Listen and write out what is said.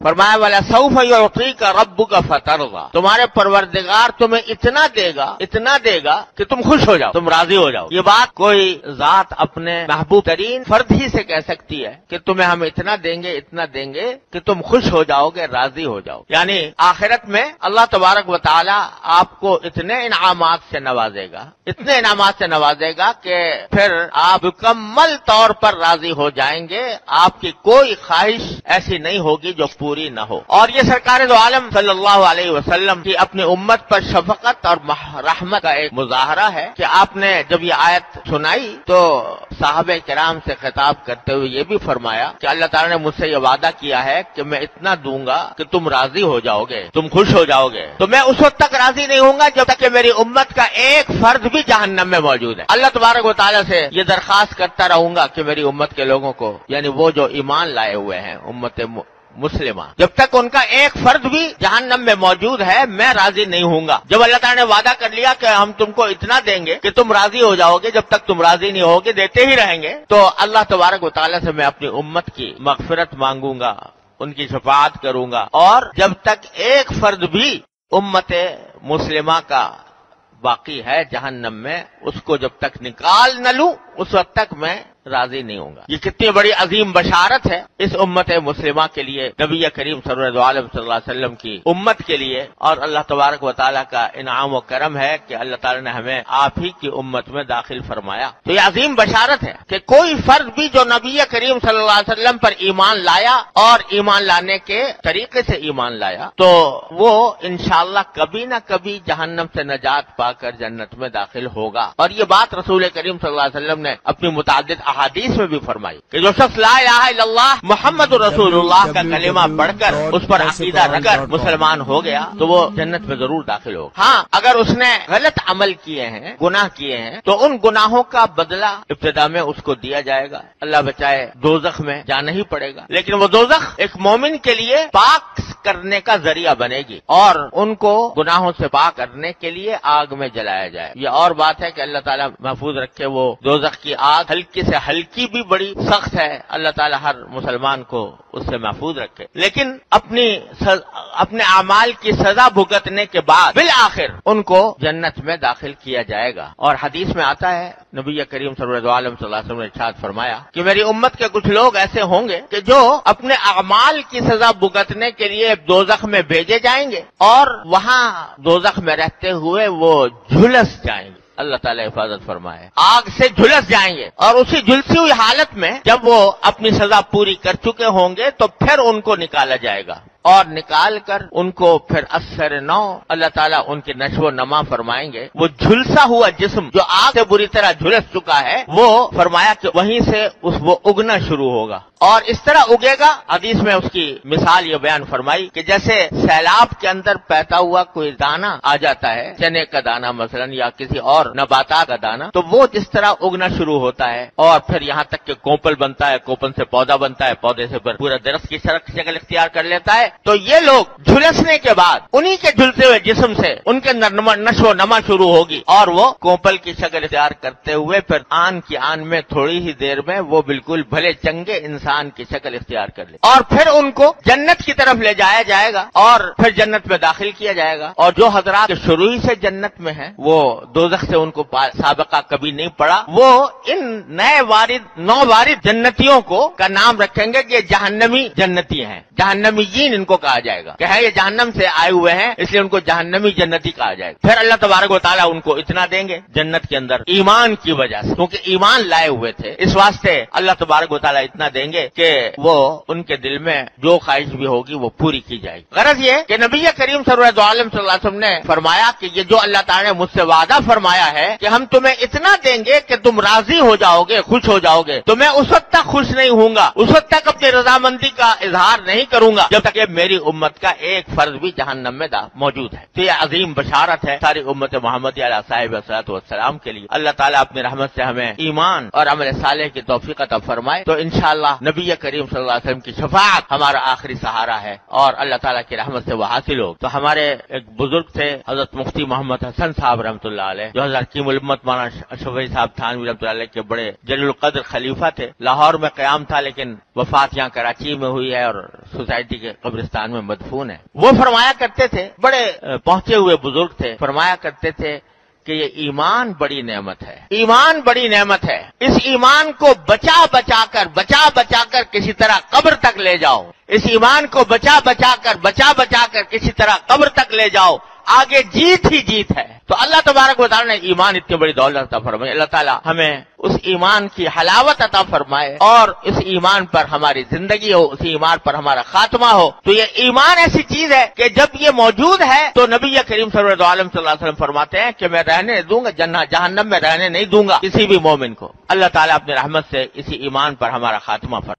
فرمایا والا سوف یعطیک ربک فترضی، تمہارے پروردگار تمہیں اتنا دے گا کہ تم خوش ہو جاؤ، تم راضی ہو جاؤ۔ یہ بات کوئی ذات اپنے محبوب ترین فرد ہی سے کہہ سکتی ہے کہ تمہیں ہم اتنا دیں گے کہ تم خوش ہو جاؤ گے، راضی ہو جاؤ۔ یعنی آخرت میں اللہ تبارک و تعالی آپ کو اتنے انعامات سے نوازے گا کہ پھر آپ مکمل طور پر راضی ہو جائیں گے، آپ کی کوئی خواہش ایسی نہیں ہوگی جو پوری نہ ہو۔ اور یہ سرکار دو عالم صلی اللہ علیہ وسلم کی اپنی امت پر شفقت اور رحمت کا ایک مظاہرہ ہے کہ آپ نے جب یہ آیت سنائی تو صحابہ کرام سے خطاب کرتے ہوئے یہ بھی فرمایا کہ اللہ تعالیٰ نے مجھ سے یہ وعدہ کیا ہے کہ میں اتنا دوں گا کہ تم راضی ہو جاؤ گے، تم خوش ہو جاؤ گے، تو میں اس وقت تک راضی نہیں ہوں گا جب تک کہ میری امت کا ایک فرد بھی جہنم میں موجود ہے۔ اللہ تبارک و تعالیٰ سے یہ درخواست کرتا رہوں گا کہ میری امت کے لوگوں کو، یعنی وہ جو ایمان لائے ہوئے ہیں امت مسلمہ، جب تک ان کا ایک فرد بھی جہنم میں موجود ہے میں راضی نہیں ہوں گا۔ جب اللہ تعالیٰ نے وعدہ کر لیا کہ ہم تم کو اتنا دیں گے کہ تم راضی ہو جاؤ گے، جب تک تم راضی نہیں ہوگے دیتے ہی رہیں گے، تو اللہ تبارک و تعالیٰ سے میں اپنی امت کی مغفرت مانگوں گا، ان کی شفاعت کروں گا، اور جب تک ایک فرد بھی امت مسلمہ کا باقی ہے جہنم میں، اس کو جب تک نکال نہ لوں اس وقت تک میں راضی نہیں ہوں گا۔ یہ کتنی بڑی عظیم بشارت ہے اس امت مسلمہ کے لیے، نبی کریم سرور دو عالم صلی اللہ علیہ وسلم کی امت کے لیے، اور اللہ تبارک و تعالیٰ کا انعام و کرم ہے کہ اللہ تعالیٰ نے ہمیں آپ ہی کی امت میں داخل فرمایا۔ تو یہ عظیم بشارت ہے کہ کوئی فرد بھی جو نبی کریم صلی اللہ علیہ وسلم پر ایمان لایا اور ایمان لانے کے طریقے سے ایمان لایا تو وہ انشاءاللہ کبھی نہ کبھی جہنم سے نجات پا کر جنت میں داخل ہوگا۔ اور یہ بات رسول کریم صلی اللہ علیہ وسلم نے اپنی متعدد احادیث میں بھی فرمائی کہ جو شخص لا الہ الا اللہ محمد رسول اللہ کا کلمہ پڑھ کر اس پر عقیدہ رکھ کر مسلمان ہو گیا تو وہ جنت میں ضرور داخل ہوگا۔ ہاں اگر اس نے غلط عمل کیے ہیں، گناہ کیے ہیں، تو ان گناہوں کا بدلہ ابتدا میں اس کو دیا جائے گا، اللہ بچائے دوزخ میں جانا ہی پڑے گا، لیکن وہ دوزخ ایک مومن کے لیے پاک کرنے کا ذریعہ بنے گی اور ان کو گناہوں سے پاک کرنے کے لیے آگ میں جلایا جائے۔ یہ اور بات ہے کہ اللہ تعالیٰ محفوظ رکھے، وہ دوزخ کی آگ ہلکی سے ہلکی بھی بڑی سخت ہے، اللہ تعالیٰ ہر مسلمان کو اس سے محفوظ رکھے، لیکن اپنے اعمال کی سزا بھگتنے کے بعد بالآخر ان کو جنت میں داخل کیا جائے گا۔ اور حدیث میں آتا ہے نبی کریم صلی اللہ علیہ وسلم نے ارشاد فرمایا کہ میری امت کے کچھ لوگ ایسے ہوں گے کہ جو اپنے اعمال کی سزا بھگتنے کے لیے دوزخ میں بھیجے جائیں گے اور وہاں دوزخ میں رہتے ہوئے وہ جھلس جائیں گے، اللہ تعالیٰ حفاظت فرمائے، آگ سے جھلس جائیں گے، اور اسی جھلسی ہوئی حالت میں جب وہ اپنی سزا پوری کر چکے ہوں گے تو پھر ان کو نکالا جائے گا، اور نکال کر ان کو پھر اثر نو اللہ تعالیٰ ان کی نشو و نما فرمائیں گے۔ وہ جھلسا ہوا جسم جو آگ سے بری طرح جھلس چکا ہے وہ فرمایا کہ وہیں سے وہ اگنا شروع ہوگا، اور اس طرح اگے گا۔ حدیث میں اس کی مثال یہ بیان فرمائی کہ جیسے سیلاب کے اندر بہتا ہوا کوئی دانہ آ جاتا ہے، چنے کا دانہ مثلا یا کسی اور نباتات کا دانہ، تو وہ جس طرح اگنا شروع ہوتا ہے اور پھر یہاں تک کہ کوپل بنتا ہے، کوپل سے پودا بنتا ہے، پودے سے پورا درخت کی شکل اختیار کر لیتا ہے، تو یہ لوگ جھلسنے کے بعد انہی کے جھلسے ہوئے جسم سے ان کے اندر نشو و نما شروع ہوگی اور وہ کوپل کی شکل اختیار کرتے ہوئے پھر آن کی آن میں تھوڑی ہی دیر میں وہ بالکل بھلے چنگے انسان کی شکل اختیار کر لے، اور پھر ان کو جنت کی طرف لے جایا جائے گا اور پھر جنت میں داخل کیا جائے گا۔ اور جو حضرات شروع ہی سے جنت میں ہیں وہ دوزخ سے ان کو سابقہ کبھی نہیں پڑا، وہ ان نو وارد جنتیوں کو کا نام رکھیں گے کہ یہ جہنمی جنتی ہیں، جہنمیین ان کو کہا جائے گا کہ ہے یہ جہنم سے آئے ہوئے ہیں اس لیے ان کو جہنمی جنتی کہا جائے گا۔ پھر اللہ تبارک و تعالیٰ ان کو اتنا دیں گے جنت کے اندر ایمان کی وجہ سے، کیونکہ ایمان لائے ہوئے تھے، اس واسطے اللہ تبارک و تعالیٰ اتنا دیں گے کہ وہ ان کے دل میں جو خواہش بھی ہوگی وہ پوری کی جائے گی۔ غرض یہ کہ نبی کریم صلی اللہ علیہ وسلم نے فرمایا کہ یہ جو اللہ تعالیٰ نے مجھ سے وعدہ فرمایا ہے کہ ہم تمہیں اتنا دیں گے کہ تم راضی ہو جاؤ گے، خوش ہو جاؤ گے، تو میں اس وقت تک خوش نہیں ہوں گا، اس وقت تک اپنی رضامندی کا اظہار نہیں کروں گا جب تک کہ میری امت کا ایک فرد بھی جہنم میں موجود ہے۔ تو یہ عظیم بشارت ہے ساری امت محمدیہ علیہ صاحب الصلوۃ والسلام کے لیے۔ اللہ تعالیٰ اپنی رحمت سے ہمیں ایمان اور عمل صالح کی توفیق عطا فرمائے، تو انشاءاللہ نبی کریم صلی اللہ علیہ وسلم کی شفاعت ہمارا آخری سہارا ہے اور اللہ تعالیٰ کی رحمت سے وہ حاصل ہو۔ تو ہمارے ایک بزرگ تھے حضرت مفتی محمد حسن صاحب رحمۃ اللہ علیہ، جو حضرت حکیم الامت مولانا شفیع صاحب تھانوی رحمۃ اللہ علیہ کے بڑے جلیل القدر خلیفہ تھے۔ لاہور میں قیام تھا لیکن وفات یہاں کراچی میں ہوئی ہے اور سوسائٹی کے قبر قبرستان میں مدفون ہے۔ وہ فرمایا کرتے تھے، بڑے پہنچے ہوئے بزرگ تھے، فرمایا کرتے تھے کہ یہ ایمان بڑی نعمت ہے، ایمان بڑی نعمت ہے، اس ایمان کو بچا بچا کر کسی طرح قبر تک لے جاؤ، اس ایمان کو بچا بچا کر کسی طرح قبر تک لے جاؤ، آگے جیت ہی جیت ہے۔ تو اللہ تبارک و تعالیٰ نے ایمان اتنی بڑی دولت عطا فرمائی، اللہ تعالیٰ ہمیں اس ایمان کی حلاوت عطا فرمائے اور اس ایمان پر ہماری زندگی ہو، اس ایمان پر ہمارا خاتمہ ہو۔ تو یہ ایمان ایسی چیز ہے کہ جب یہ موجود ہے تو نبی کریم سرور عالم صلی اللہ علیہ وسلم فرماتے ہیں کہ میں رہنے دوں گا جہنم میں رہنے نہیں دوں گا کسی بھی مومن کو۔ اللہ تعالیٰ اپنی رحمت سے اسی ایمان پر ہمارا خاتمہ فرمائے۔